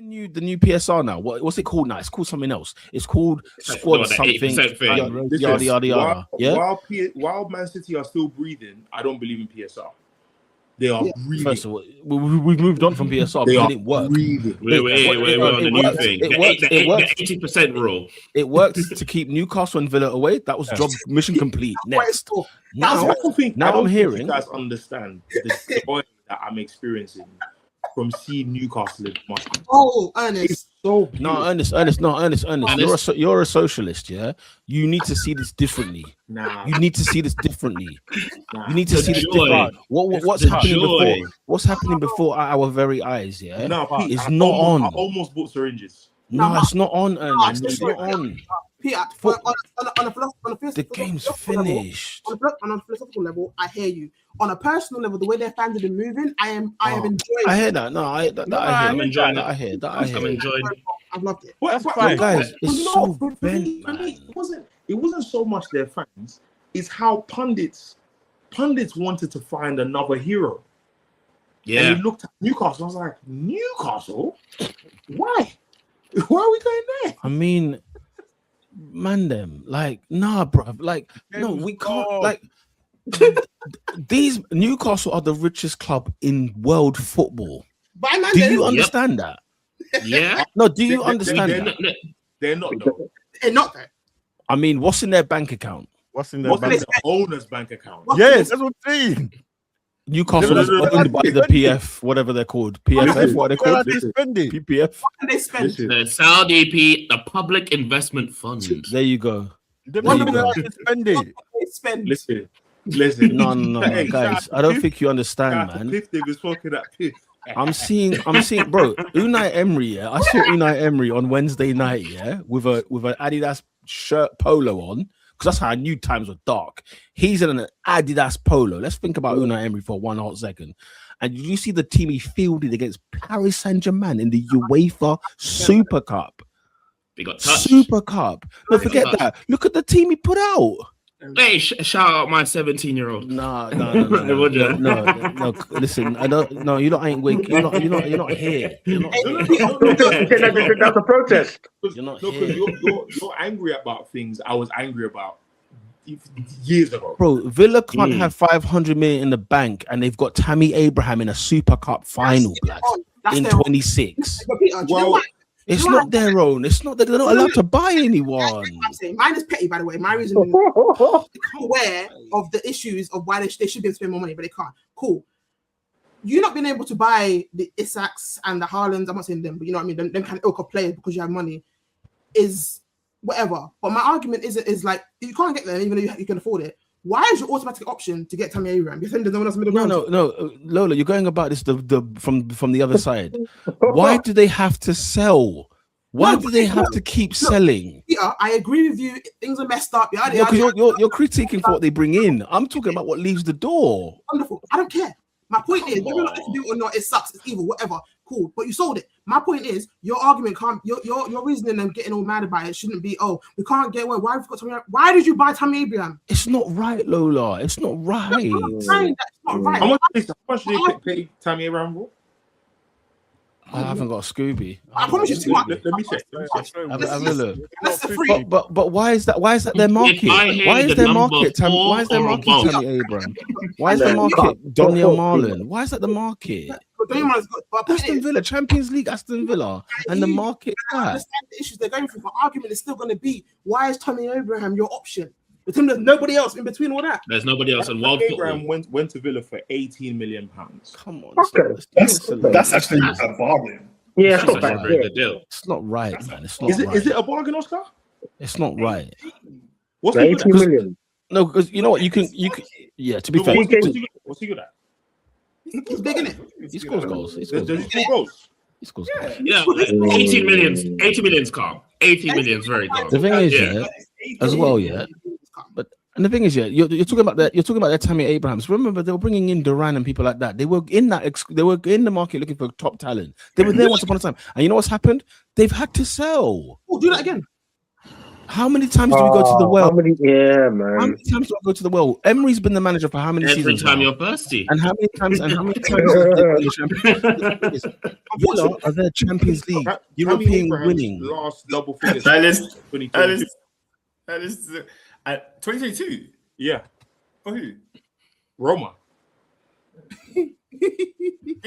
the new PSR now? What's it called now? It's called something else. It's called squad something. Yada yada yada. Yeah. While Man City are still breathing, I don't believe in PSR. They are breathing. First of all, we've moved on from PSR. It didn't work. We're on the new thing. The 80% rule. It worked to keep Newcastle and Villa away. That was job mission complete. Next. Now I'm hearing. You guys understand the joy that I'm experiencing from seeing Newcastle. Oh, Ernest. Ernest. You're a socialist, yeah? You need to see this differently. You need to see this differently. You need to see this differently. What's happening before our very eyes, yeah? It's not on. I almost bought syringes. No, it's not on, Ernest. It's not on. Peter, The game's finished. On a philosophical level, I hear you. On a personal level, the way they're fans and moving, I am enjoying. I hear that. I'm enjoying that. I'm enjoying it. I've loved it. That's fine, guys. It's so bent. It wasn't so much their fans. It's how pundits wanted to find another hero. Yeah. And we looked at Newcastle. I was like, Newcastle? Why? Why are we going there? I mean, man, them bro. No, we can't. These Newcastle are the richest club in world football. Do you understand that? Yeah. No, do you understand that? They're not though. They're not there. I mean, what's in their bank account? What's in the owner's bank account? Yes, that's what I'm saying. Newcastle is owned by the PF, whatever they're called. PFF, what are they called? PPF. What can they spend? The Saudi the Public Investment Fund. There you go. Listen. No, guys. I don't think you understand, man. I'm seeing, bro. Unai Emery. Yeah, I saw Unai Emery on Wednesday night. Yeah, with an Adidas shirt polo on. Because that's how I knew times were dark. He's in an Adidas polo. Let's think about Unai Emery for 1 hot second. And you see the team he fielded against Paris Saint-Germain in the UEFA Super Cup. They got touched. Super Cup. No, forget that. Look at the team he put out. Hey, shout out my 17-year-old. No. Listen, I don't. No, you ain't wake. You're not here. That's a protest. You're not here. You're angry about things I was angry about years ago. Bro, Villa can't have 500 million in the bank, and they've got Tammy Abraham in a Super Cup final, in 26. It's not their own. It's not that they're not allowed to buy anyone. I'm saying mine is petty, by the way. My reason is aware of the issues of why they should be able to spend more money, but they can't. Cool. You not being able to buy the Isaks and the Haalands, I'm not saying them, but you know what I mean, them kind of ilk of players because you have money is whatever. But my argument is like, you can't get them even though you can afford it. Why is your automatic option to get Tammy Abraham? You think there's no one else in the middle ground? No, Lola, you're going about this from the other side. Why do they have to sell? Why do they have to keep selling? Peter, I agree with you. Things are messed up. Because you're critiquing for what they bring in. I'm talking about what leaves the door. Wonderful. I don't care. My point is, whether you do it or not, it sucks. It's evil. Whatever. Cool. But you sold it. My point is, your argument can't. Your reasoning and getting all mad about it shouldn't be. Oh, we can't get away. Why have we got Tammy? Why did you buy Tammy Abraham? It's not right, Lola. It's not right. That's not right. How much did you pay Tammy Abraham for? I haven't got a Scooby. I promise you too much. Let me check. Have a look. That's the free. But why is that? Why is that their market? Why is their market? Why is their market Tammy Abraham? Why is their market Daniel Marlon? Why is that the market? Aston Villa, Champions League, Aston Villa, and the market. I understand the issues they're going through. My argument is still going to be: why is Tammy Abraham your option? With him, there's nobody else in between all that. There's nobody else in world football. went to Villa for 18 million pounds. Come on, that's actually a bargain. Yeah, it's not bad. It's not right, man. It's not. Is it a bargain, Oscar? It's not right. What's 18 million? No, because you know what, you can. Yeah, to be fair, what's he good at? He's big in it. He scores goals. Does he score goals? He scores goals. Yeah, 18 million. 80 million's calm. 80 million's very calm. The thing is, as well, But and the thing is, you're talking about that. You're talking about that Tammy Abrahams. Remember, they were bringing in Duran and people like that. They were in they were in the market looking for top talent. They were there once upon a time. And you know what's happened? They've had to sell. Oh, do that again. How many times do we go to the well? Yeah, man. How many times do I go to the well? Emery's been the manager for how many Every seasons? time now? you're thirsty. And how many times? And how many times has they won the Champions League? Villa are their Champions League European winning. Last double figures. 2022. Yeah. For who? Roma. Did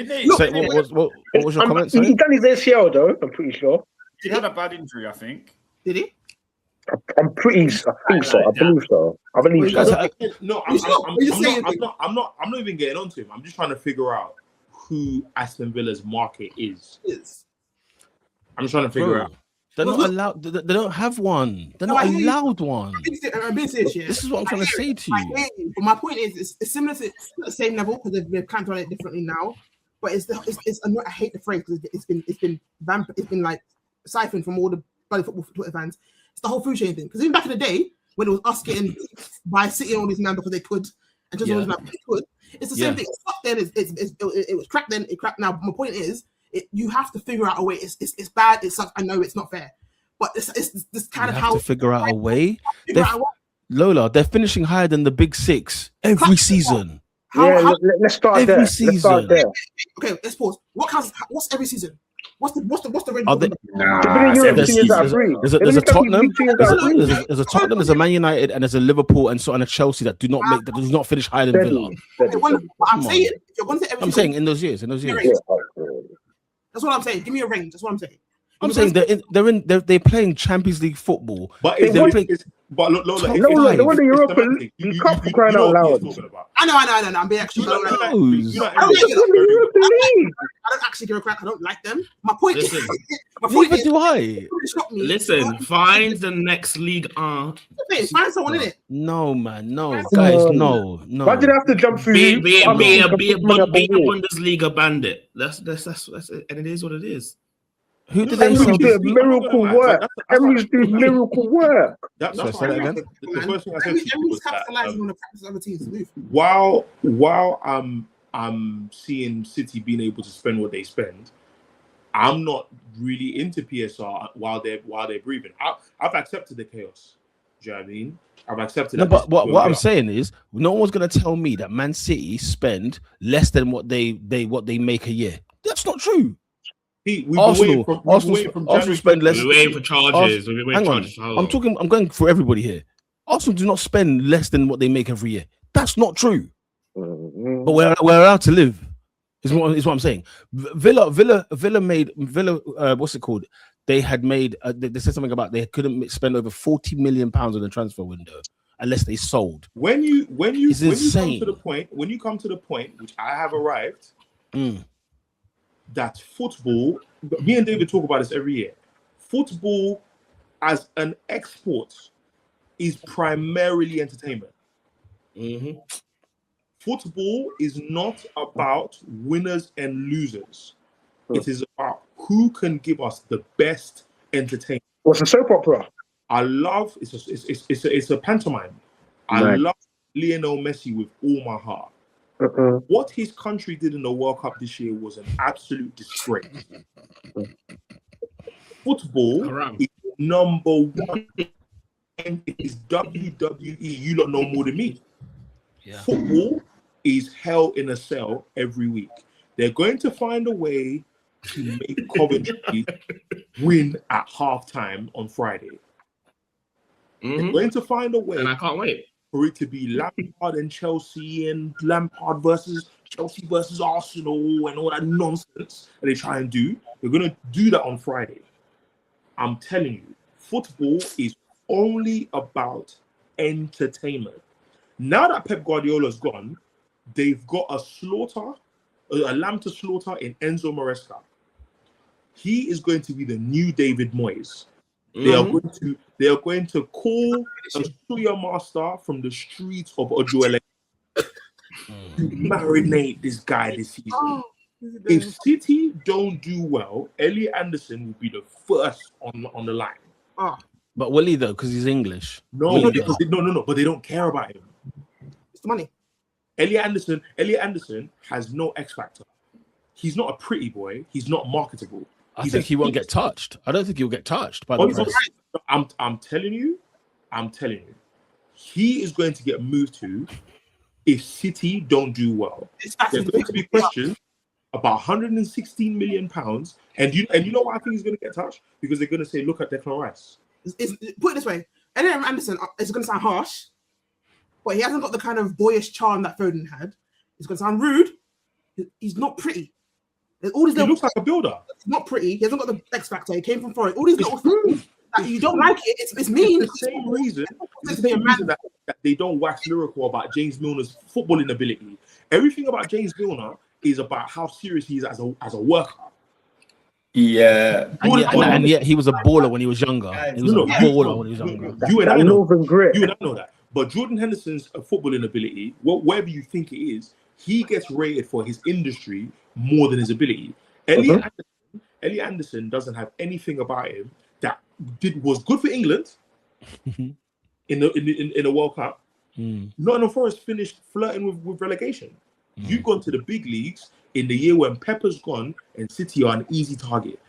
they? So what was your comment? He done his ACL though. I'm pretty sure. He had a bad injury, I think. Did he? I think so. I believe so. No, I'm not even getting onto him. I'm just trying to figure out who Aston Villa's market is. I'm just trying to figure out. They're not allowed. They don't have one. They're not allowed one. I'm being serious, yeah. This is what I'm trying to say to you. But my point is, it's similar to the same level because they've kind of done it differently now. But it's I hate the phrase because it's been like siphoned from all the bloody football Twitter fans. It's the whole food chain thing. Because even back in the day when it was us getting by City and all these men because they could, and just always like they could, it's the same thing. It's fucked then. It was crap then. It crap now. But my point is, you have to figure out a way. It's bad. It sucks. I know it's not fair. But it's this kind of how to figure out a way. Lola, they're finishing higher than the Big Six every season. Let's start there. Okay, let's pause. What's every season? What's the range? There's a Tottenham, there's a Tottenham, there's a Man United, and there's a Liverpool and a Chelsea that do not finish higher than Villa. I'm saying, if you're going to I'm saying in those years. That's what I'm saying. Give me a range. That's what I'm saying. I'm saying they're playing Champions League football. But they won the Europa League Cup for crying out loud. I know. I'm being actually. I don't actually give a crap. I don't like them. My point is, do I? Listen, find the next league. Find someone in it. No, man, no, guys, no. Why did I have to jump through? Be a Bundesliga bandit. That's it, and it is what it is. Who did they sell? Miracle work. Emery's doing miracle work. That's what I again. The first thing I said was capitalizing on the practice of other teams. While I'm seeing City being able to spend what they spend, I'm not really into PSR while they're breathing. I've accepted the chaos. Do you know what I mean? I've accepted. No, but what I'm saying is, no one's gonna tell me that Man City spend less than what they make a year. That's not true. Arsenal spend less. We're waiting for charges. I'm going for everybody here. Arsenal do not spend less than what they make every year. That's not true. But we're allowed to live. Is what I'm saying. Villa made what's it called? They had made. They said something about they couldn't spend over 40 million pounds on the transfer window unless they sold. When you come to the point, which I have arrived. That football, me and David talk about this every year. Football as an export is primarily entertainment. Mm-hmm. Football is not about winners and losers. It is about who can give us the best entertainment. What's a soap opera? I love it's a pantomime. I love Lionel Messi with all my heart. What his country did in the World Cup this year was an absolute disgrace. Football is number one, and it is WWE. You don't know more than me. Yeah. Football is hell in a cell every week. They're going to find a way to make Coventry win at halftime on Friday. They're going to find a way, and I can't wait for it to be Lampard and Chelsea and Lampard versus Chelsea versus Arsenal and all that nonsense that they try and do. They're going to do that on Friday. I'm telling you, football is only about entertainment. Now that Pep Guardiola's gone, they've got a lamb to slaughter in Enzo Maresca. He is going to be the new David Moyes. They are going to call a suya master from the streets of Ojuele to marinate this guy this season. If City don't do well, Elliot Anderson will be the first on the line. But will he though? Because he's English. No, but they don't care about him. It's the money. Elliot Anderson has no X factor. He's not a pretty boy. He's not marketable. I think he won't get touched. I don't think he'll get touched by the press. I'm telling you, he is going to get moved to if City don't do well. There's going to be questions about 116 million pounds, and you know why I think he's going to get touched? Because they're going to say, look at Declan Rice. Put it this way, Elliot Anderson, it's going to sound harsh, but he hasn't got the kind of boyish charm that Foden had. It's going to sound rude. He's not pretty. He looks like a builder. He's not pretty. He hasn't got the X factor. He came from Forest. All these little things that you don't like it. It's mean. It's the same reason. That they don't wax lyrical about James Milner's footballing ability. Everything about James Milner is about how serious he is as a worker. Yeah, and yet he was a baller when he was younger. He was a baller when he was younger. You and I know that. But Jordan Henderson's footballing ability, whatever you think it is, he gets rated for his industry more than his ability. Elliot Anderson doesn't have anything about him that was good for England in the World Cup. Nottingham Forest finished flirting with relegation. You've gone to the big leagues in the year when Pepper's gone and City are an easy target.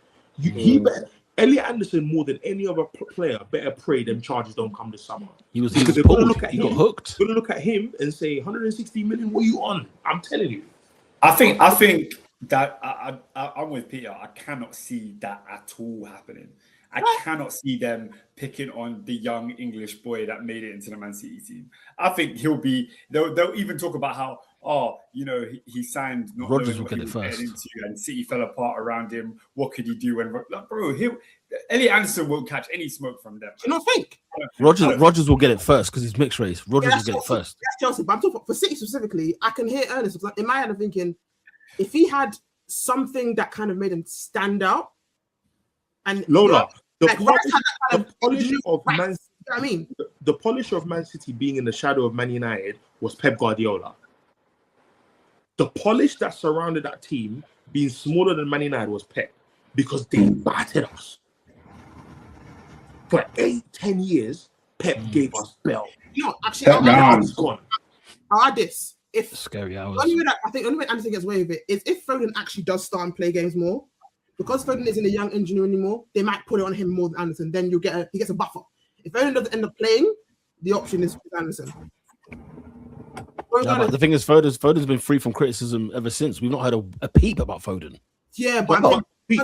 Elliot Anderson, more than any other player, better pray them charges don't come this summer. He was pulled. He got hooked. Going to look at him and say, 160 million, what are you on? I'm telling you. I think that I'm with Peter. I cannot see that at all happening. I cannot see them picking on the young English boy that made it into the Man City team. I think they'll even talk about how, he signed. Not Rodgers will get it first. And City fell apart around him. What could he do? Elliot Anderson won't catch any smoke from them. Do you not think? Rodgers will get it first because he's mixed race. Rodgers will get it first. That's Chelsea. But I'm talking for City specifically. I can hear Ernest. In my head, I'm thinking, if he had something that kind of made him stand out, and Lola, the polish of Man City being in the shadow of Man United was Pep Guardiola. The polish that surrounded that team being smaller than Man United was Pep, because they battered us. For 8-10 years, Pep gave us belt. Actually, it's gone. I'll add this. If scary hours. I think the only way Anderson gets away with it is if Foden actually does start and play games more. Because Foden isn't a young engineer anymore, they might put it on him more than Anderson. Then he gets a buffer. If Foden doesn't end up playing, the option is Anderson. But the thing is, Foden's been free from criticism ever since. We've not heard a peep about Foden. Yeah, but this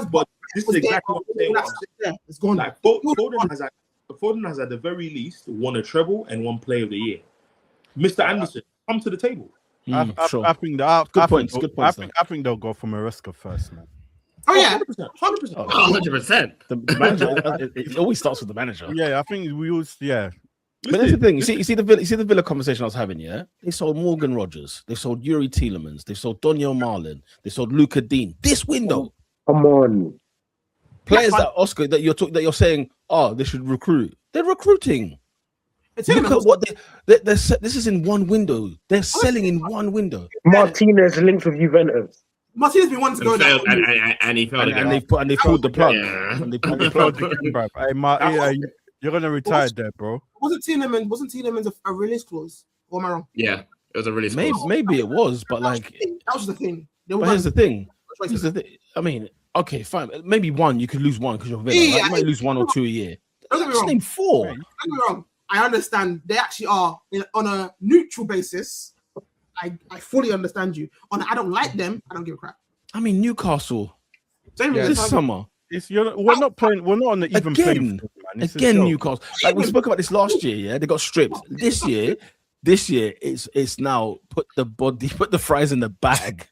is exactly what I'm saying. It's gone. Like Foden has at the very least won a treble and won Player of the Year. Mr. Anderson, come to the table. I think they'll go for Maresca first, man. Oh yeah, 100%. 100%. The manager, it always starts with the manager. Yeah, I think we always, yeah. But that's the thing. You see the Villa conversation I was having. Yeah, they sold Morgan Rogers, they sold Yuri Tielemans, they sold Daniel Marlin, they sold Luca Dean. This window, come on, players that you're saying, they should recruit. They're recruiting. Look at what they're this is in one window. They're selling in one window. Martinez linked with Juventus. Martinez been wanting to go there, and he failed again. And they pulled the plug. Yeah. And they pulled the plug again, bro. Hey, you're gonna retire there, bro. Wasn't Tielemans a release clause? Or am I wrong? Yeah, it was a release clause. Maybe it was, but that was the thing. But here's the thing. I mean, okay, fine. Maybe one you could lose one because you're Villa. You might lose 1 or 2 a year. Don't get me wrong. Name 4. Don't get me wrong. I understand they actually are on a neutral basis. I fully understand you. I don't like them. I don't give a crap. I mean, Newcastle this summer. We're not on the even playing field, man. Again, Newcastle. Like we spoke about this last year. Yeah, they got stripped. This year, it's now put the fries in the bag.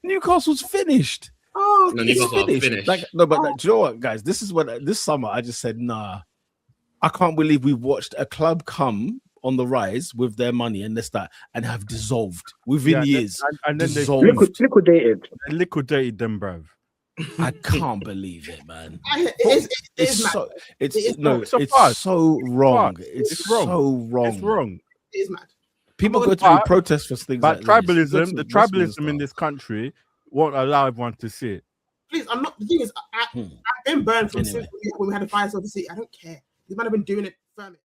Newcastle's finished. Oh, it's finished. Do you know what, guys? This summer I just said, nah. I can't believe we've watched a club come on the rise with their money and and have dissolved within years. And then dissolved. They liquidated them, bruv. I can't believe it, man. It's so wrong. It's wrong. So wrong. It's wrong. It is mad. People go to protest for things but like tribalism, the tribalism in this country won't allow everyone to see it. Please, I'm not. The thing is, I've been burned from when we had a fire service. I don't care. These men have been doing it.